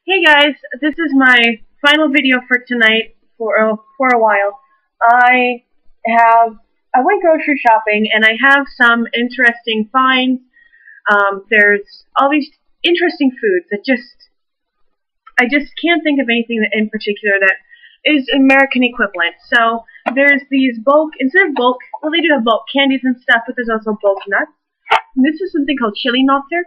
Hey guys, this is my final video for tonight for a while. I I went grocery shopping and I have some interesting finds. There's all these interesting foods that I just can't think of anything that in particular that is American equivalent. So there's these bulk instead of bulk, well they do have bulk candies and stuff, but there's also bulk nuts. And this is something called chili nutter.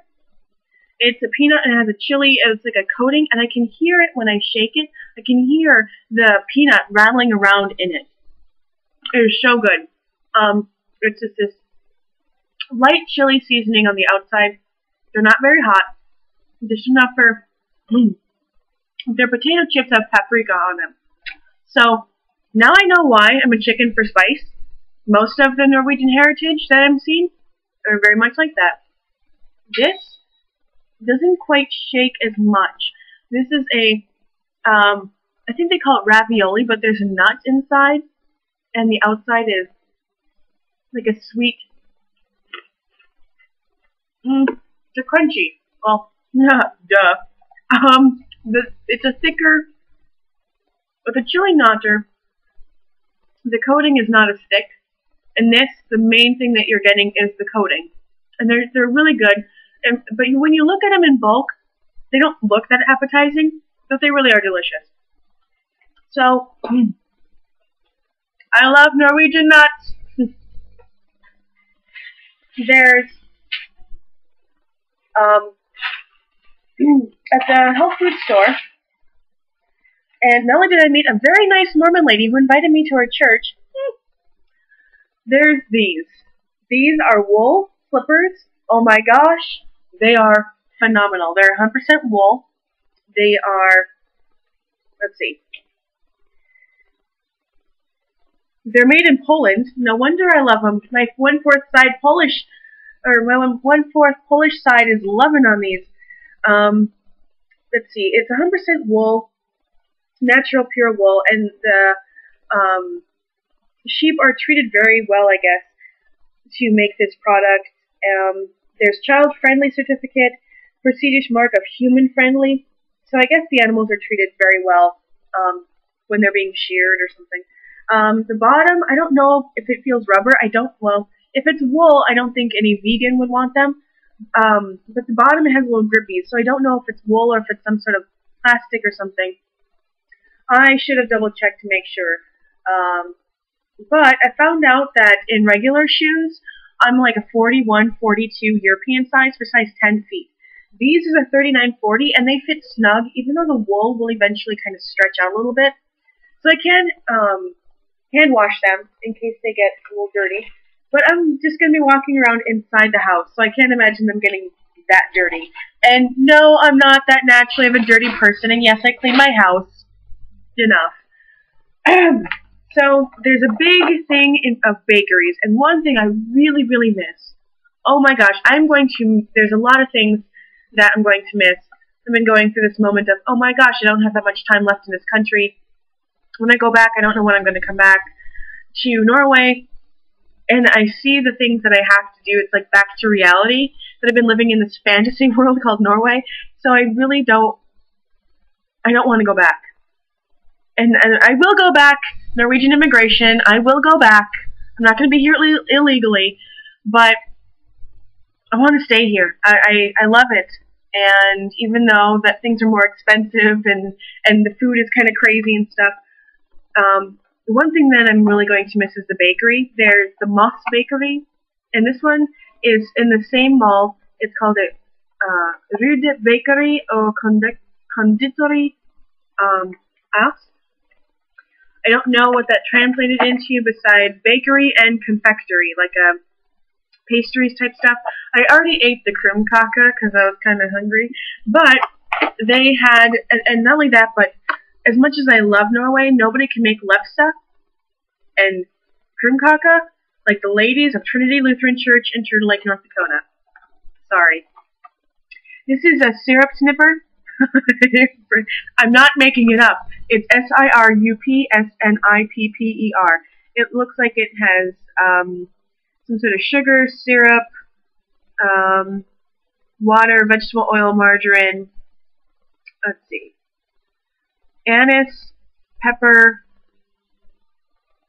It's a peanut and it has a chili, and it's like a coating, and I can hear it when I shake it. I can hear the peanut rattling around in it. It is so good. It's just this light chili seasoning on the outside. They're not very hot. Just enough for, their potato chips have paprika on them. So, now I know why I'm a chicken for spice. Most of the Norwegian heritage that I'm seeing are very much like that. This doesn't quite shake as much. This is I think they call it ravioli, but there's a nut inside, and the outside is like a sweet, it's a crunchy. Well, duh. It's a thicker, with a chili nutter, the coating is not as thick, and this, the main thing that you're getting is the coating. And they're really good. But when you look at them in bulk, they don't look that appetizing, but they really are delicious. So, I love Norwegian nuts. There's, at the health food store, and not only did I meet a very nice Mormon lady who invited me to her church, there's these. These are wool slippers. Oh my gosh. They are phenomenal. They're 100% wool. They are, let's see. They're made in Poland. No wonder I love them. My 1/4 side Polish, or my 1/4 Polish side is loving on these. Let's see. It's 100% wool, natural pure wool, and the sheep are treated very well, I guess, to make this product. There's child-friendly certificate, prestige mark of human-friendly. So I guess the animals are treated very well when they're being sheared or something. The bottom, I don't know if it feels rubber. Well, if it's wool, I don't think any vegan would want them. But the bottom has a little grippies, so I don't know if it's wool or if it's some sort of plastic or something. I should have double-checked to make sure. But I found out that in regular shoes, I'm like a 41, 42 European size for size 10 feet. These are 39, 40, and they fit snug, even though the wool will eventually kind of stretch out a little bit. So I can hand wash them in case they get a little dirty. But I'm just going to be walking around inside the house, so I can't imagine them getting that dirty. And no, I'm not that naturally of a dirty person, and yes, I clean my house. Enough. So, there's a big thing of bakeries, and one thing I really, really miss. Oh my gosh, there's a lot of things that I'm going to miss. I've been going through this moment of, oh my gosh, I don't have that much time left in this country. When I go back, I don't know when I'm going to come back to Norway, and I see the things that I have to do. It's like back to reality, that I've been living in this fantasy world called Norway, so I really don't want to go back. And I will go back. Norwegian immigration. I will go back. I'm not going to be here illegally, but I want to stay here. I love it. And even though that things are more expensive and the food is kind of crazy and stuff, the one thing that I'm really going to miss is the bakery. There's the Moss Bakery, and this one is in the same mall. It's called it Røde Bakery og Konditori As. I don't know what that translated into beside bakery and confectionery, like pastries type stuff. I already ate the krumkake because I was kind of hungry, but they had, and not only that, but as much as I love Norway, nobody can make lefse and krumkake like the ladies of Trinity Lutheran Church in Turtle Lake, North Dakota. Sorry. This is a syrup snipper. I'm not making it up. It's SIRUPSNIPPER. It looks like it has some sort of sugar, syrup, water, vegetable oil, margarine, let's see, anise, pepper.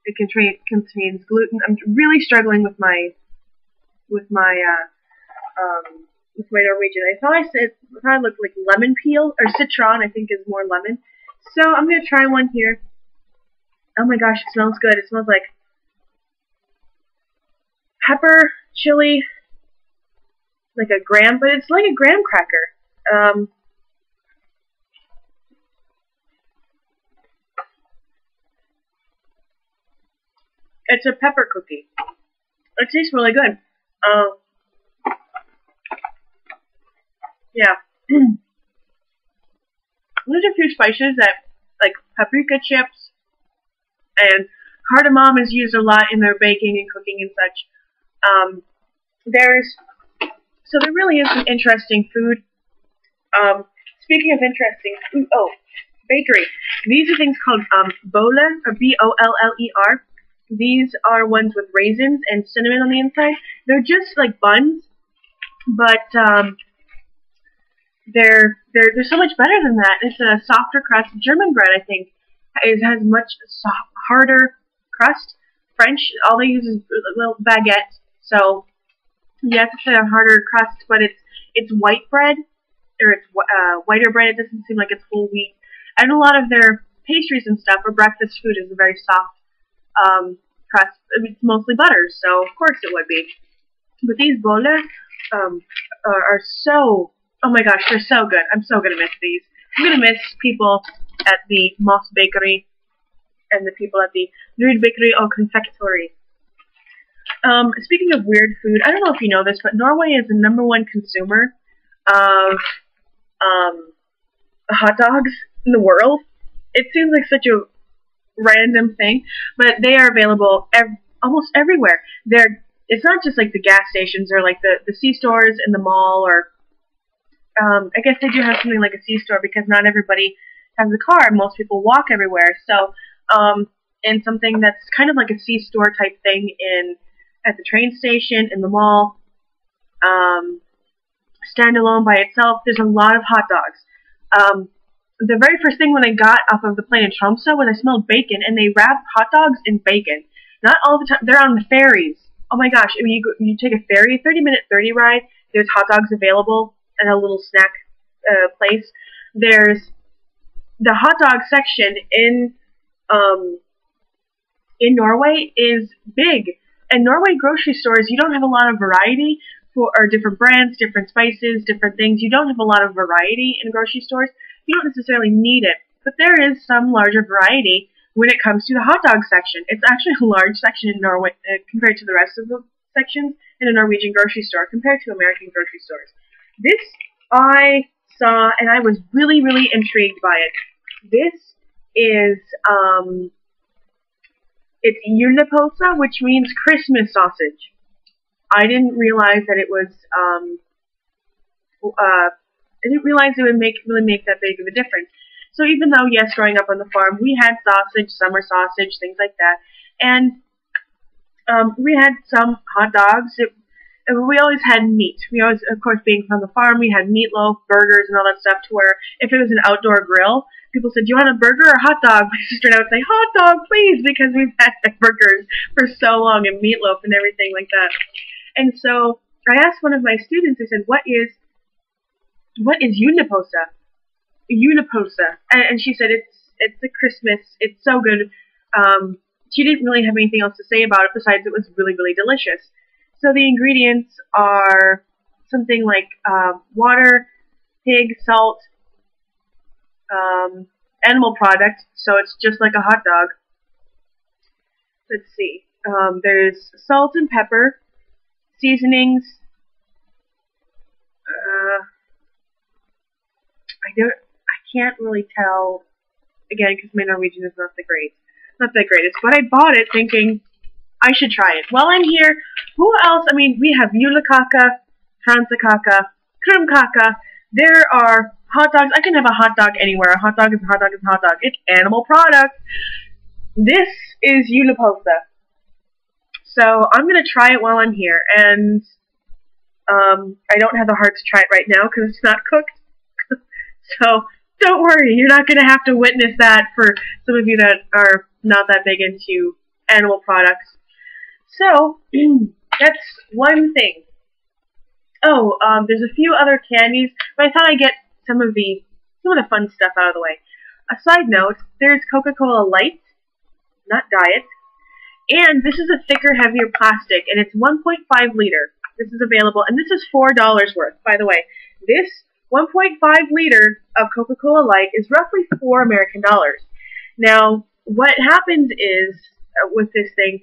It contains gluten. I'm really struggling with my Norwegian. I thought it looked like lemon peel or citron. I think is more lemon. So I'm gonna try one here. Oh my gosh, it smells good. It smells like pepper, chili, like a graham, but it's like a graham cracker. It's a pepper cookie. It tastes really good. Yeah. There's a few spices that, like paprika chips, and cardamom is used a lot in their baking and cooking and such. So there really is some interesting food. Speaking of interesting food, bakery. These are things called boller, or B-O-L-L-E-R. These are ones with raisins and cinnamon on the inside. They're just like buns, but they're so much better than that. It's a softer crust. German bread, I think, has much harder crust. French, all they use is a little baguette. So yes, it's a harder crust, but it's white bread, or it's whiter bread. It doesn't seem like it's whole wheat. And a lot of their pastries and stuff, or breakfast food, is a very soft crust. I mean, it's mostly butter, so of course it would be. But these boller are so, oh my gosh, they're so good. I'm so gonna miss these. I'm gonna miss people at the Moss Bakery and the people at the Rud Bakery og Confectory. Speaking of weird food, I don't know if you know this, but Norway is the #1 consumer of hot dogs in the world. It seems like such a random thing, but they are available almost everywhere. It's not just like the gas stations or like the C-stores in the mall, or I guess they do have something like a C-store because not everybody has a car. Most people walk everywhere. So, and something that's kind of like a C-store type thing at the train station, in the mall, standalone by itself. There's a lot of hot dogs. The very first thing when I got off of the plane in Tromsø was I smelled bacon, and they wrap hot dogs in bacon. Not all the time. They're on the ferries. Oh my gosh! I mean, you take a ferry, 30-minute ferry ride. There's hot dogs available at a little snack place. There's the hot dog section in Norway is big. And Norway grocery stores, you don't have a lot of variety or different brands, different spices, different things. You don't have a lot of variety in grocery stores. You don't necessarily need it, but there is some larger variety when it comes to the hot dog section. It's actually a large section in Norway compared to the rest of the sections in a Norwegian grocery store compared to American grocery stores. This I saw, and I was really, really intrigued by it. This is, it's julepølse, which means Christmas sausage. I didn't realize that it was, I didn't realize it would really make that big of a difference. So even though, yes, growing up on the farm, we had sausage, summer sausage, things like that, and we had some hot dogs. We always had meat. We always, of course, being from the farm, we had meatloaf, burgers, and all that stuff, to where if it was an outdoor grill, people said, do you want a burger or a hot dog? My sister and I would say, hot dog, please, because we've had burgers for so long, and meatloaf and everything like that. And so I asked one of my students, I said, what is julepølse? Julepølse. And she said, it's a Christmas, it's so good. She didn't really have anything else to say about it besides it was really, really delicious. So the ingredients are something like water, pig, salt, animal product, so it's just like a hot dog. Let's see. There's salt and pepper, seasonings. I can't really tell, again, because my Norwegian is not the greatest, but I bought it thinking I should try it. While I'm here, who else? I mean, we have julekake, kransekake, krumkake. There are hot dogs. I can have a hot dog anywhere. A hot dog is a hot dog is a hot dog. It's animal product. This is julepølse. So I'm going to try it while I'm here. And I don't have the heart to try it right now because it's not cooked. So don't worry, you're not going to have to witness that for some of you that are not that big into animal products. So, that's one thing. Oh, there's a few other candies, but I thought I'd get some of the fun stuff out of the way. A side note, there's Coca-Cola Light, not Diet, and this is a thicker, heavier plastic, and it's 1.5 liter. This is available, and this is $4 worth, by the way. This 1.5 liter of Coca-Cola Light is roughly $4 American. Now, what happens is, with this thing,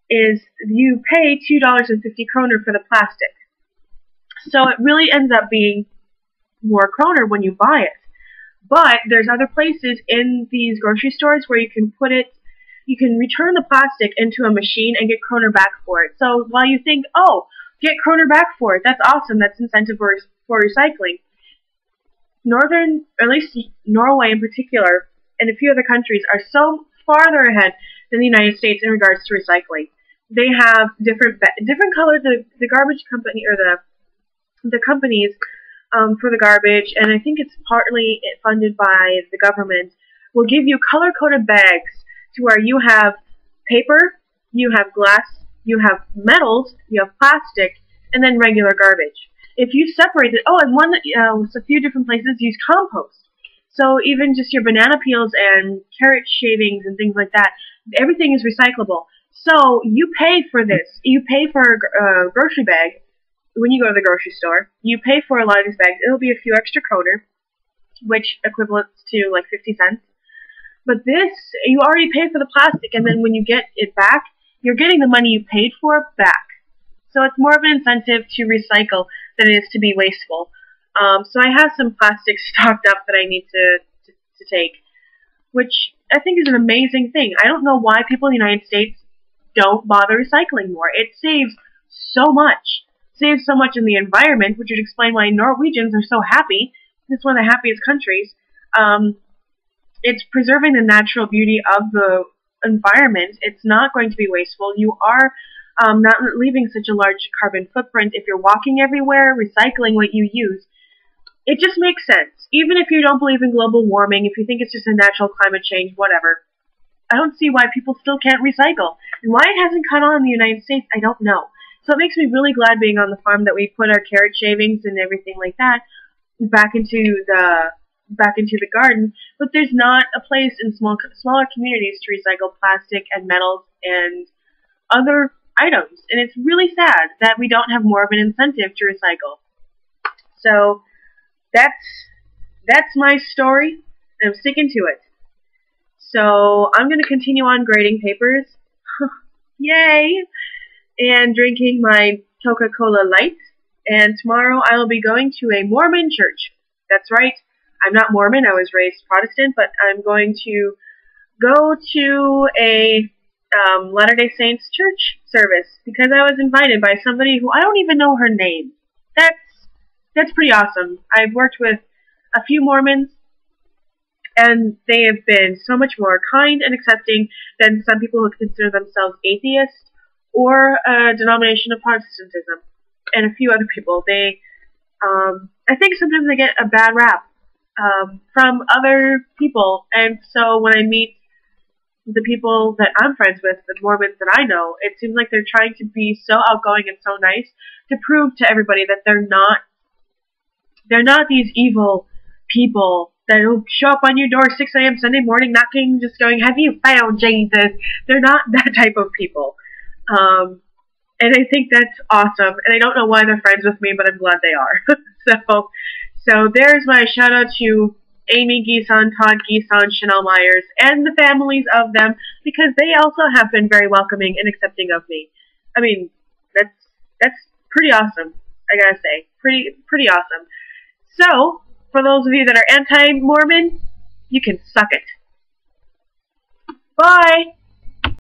is you pay 2.50 kroner for the plastic. So it really ends up being more kroner when you buy it. But there's other places in these grocery stores where you can put it, you can return the plastic into a machine and get kroner back for it. So while you think, oh, get kroner back for it, that's awesome, that's incentive for recycling. Northern, or at least Norway in particular, and a few other countries are so farther ahead than the United States in regards to recycling. They have different colors. The garbage company, or the companies for the garbage, and I think it's partly funded by the government, will give you color-coded bags to where you have paper, you have glass, you have metals, you have plastic, and then regular garbage. If you separate it, a few different places use compost. So even just your banana peels and carrot shavings and things like that, everything is recyclable. So you pay for this. You pay for a grocery bag when you go to the grocery store. You pay for a lot of these bags. It'll be a few extra kroner, which equivalents to like 50 cents. But this, you already pay for the plastic, and then when you get it back, you're getting the money you paid for back. So it's more of an incentive to recycle than it is to be wasteful. So I have some plastic stocked up that I need to take, which I think is an amazing thing. I don't know why people in the United States don't bother recycling more. It saves so much. It saves so much in the environment, which would explain why Norwegians are so happy. It's one of the happiest countries. It's preserving the natural beauty of the environment. It's not going to be wasteful. You are not leaving such a large carbon footprint. If you're walking everywhere, recycling what you use, it just makes sense. Even if you don't believe in global warming, if you think it's just a natural climate change, whatever, I don't see why people still can't recycle. And why it hasn't caught on in the United States, I don't know. So it makes me really glad being on the farm that we put our carrot shavings and everything like that back into the garden. But there's not a place in smaller communities to recycle plastic and metals and other items. And it's really sad that we don't have more of an incentive to recycle. So that's my story, and I'm sticking to it. So I'm going to continue on grading papers. Yay! And drinking my Coca-Cola Light. And tomorrow I will be going to a Mormon church. That's right. I'm not Mormon. I was raised Protestant, but I'm going to go to a Latter-day Saints church service because I was invited by somebody who I don't even know her name. That's pretty awesome. I've worked with a few Mormons, and they have been so much more kind and accepting than some people who consider themselves atheists or a denomination of Protestantism, and a few other people. I think sometimes they get a bad rap from other people, and so when I meet the people that I'm friends with, the Mormons that I know, it seems like they're trying to be so outgoing and so nice to prove to everybody that they're not these evil people that will show up on your door 6 a.m. Sunday morning knocking, just going, "Have you found Jesus?" They're not that type of people. And I think that's awesome. And I don't know why they're friends with me, but I'm glad they are. So there's my shout out to Amy Geeson, Todd Geeson, Chanel Myers, and the families of them, because they also have been very welcoming and accepting of me. I mean, that's pretty awesome, I gotta say. Pretty awesome. So, for those of you that are anti-Mormon, you can suck it. Bye!